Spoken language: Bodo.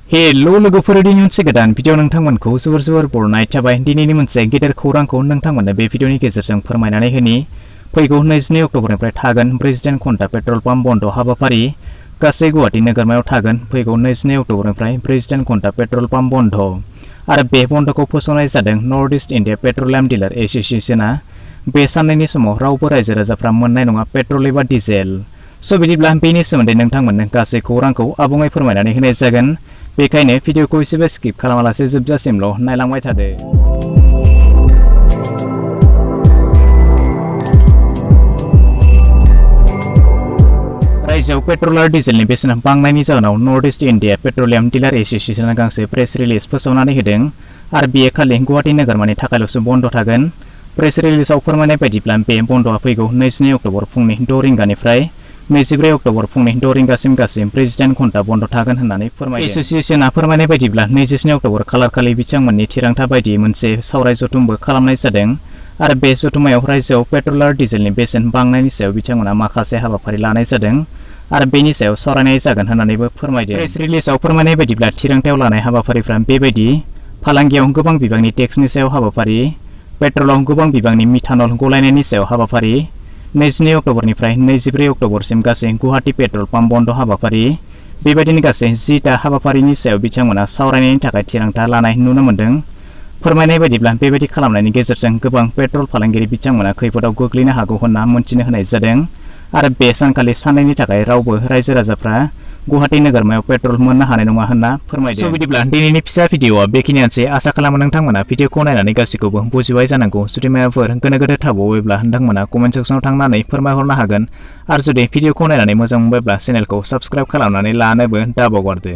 हेलो लोगोफोर दिनै मोनसे गोदान भिडिअ नोंथांमोनखौ जोबोर बरायनाय थाबाय। दिनैनि मोनसे गेदेर खौरांखौ नोंथांमोननो बे भिडिअनि गेजेरजों फोरमायनानै होनि। फैगौ 22 अक्ट'बरनिफ्राय थागोन प्रेसिडेन्ट घन्टा पेट्रल पाम्प बन्द हाबाफारि गासै गुवाहाटी नोगोरमायाव थागोन। फैगौ 22 अक्ट'बरनिफ्राय प्रेसिडेन्ट घन्टा पेट्रल पाम्प बन्द आरो बे बन्दखौ फोसावनाय जादों north east India petroleum dealer एसोसिएशना। बे साननैनि समाव रावबो रायजो राजाफ्रा मोननाय नङा पेट्रल एबा डिजेल। स' बिदिब्ला बेनि सोमोन्दै नोंथांमोननो गासै खौरांखौ आबुङै फोरमायनानै होनाय जागोन। बेखायनो भिडिअखौ एसेबो स्किप खालामालासे जोबजासिमल' नायलांबाय थादो। रायजोआव पेट्रल आरो डिजेलनि बेसेना बांनायनि जाहोनाव north east India petroleum dealer एसोसिएशना गांसे प्रेस रिलिज फोसावनानै होदों आरो बेयो खालि गुवाहाटी नोगोरमानि थाखायल'सो बन्द थागोन। प्रेस रिलिजआव फोरमायनाय बायदिब्ला बे बन्दआ फैगौ 22 अक्ट'बर फुंनि 6 रिंगानिफ्राय 24 अक्ट'बर फुंनि 6 रिंगासिम प्रेसिडेन्ट घन्टा बन्द थागोन होननानै फोरमायदों। एसोसिएशना फोरमायनाय बायदिब्ला 27 अक्ट'बर खालारखालि बिथांमोननि थिरांथा बायदियै मोनसे सावराय जथुमबो खालामनाय जादों आरो बे जथुमायाव रायजोआव पेट्रल आरो डिजेलनि बेसेन बांनायनि सायाव बिथांमोना माखासे हाबाफारि लानाय जादों आरो बेनि सायाव सावरायनाय जागोन होननानैबो फोरमायदों। प्रेस रिलिजआव फोरमायनाय बायदिब्ला थिरांथायाव लानाय हाबाफारिफ्रा बेबायदि: फालांगियाव गोबां बिबांनि टेक्सनि सायाव हाबाफारि, पेट्रलाव गोबां बिबांनि मिथानल गलायनायनि सायाव हाबाफारि, 22 अक्ट'बरनिफ्राय 24 अक्ट'बरसिम गासै गुवाहाटी पेट्रल पाम्प बन्द हाबाफारि, बेबायदिनो गासै 10टा हाबाफारिनि सायाव बिथांमोना सावरायनायनि थाखाय थिरांथा लानाय नुनो मोन्दों। फोरमायनाय बायदिब्ला बेबायदि खालामनायनि गेजेरजों गोबां पेट्रल फालांगिरि बिथांमोना खैफोदाव गोग्लैनो हागौ होनना मोनथिनो होनाय जादों आरो बे सानखालि साननैनि थाखाय रावबो रायजो राजाफ्रा गुवाहाटी नोगोरमायाव पेट्रल मोननो हानाय नङा होनना फोरमायदों। स' बिदिब्ला दिनैनि फिसा भिडिअआ बेखिनियानोसै। आसा खालामो नोंथांमोना भिडिअखौ नायनानै गासैखौबो बुजिबाय जानांगौ। जुदि माबाफोर गोनो गोथो थाबावोब्ला नोंथांमोना कमेन्ट सेक्सनाव थांनानै फोरमायहरनो हागोन आरो जुदि भिडिअखौ नायनानै मोजां मोनबायब्ला चेनेलखौ साबस्क्राइब खालामनानै लानोबो दाबावगारदो।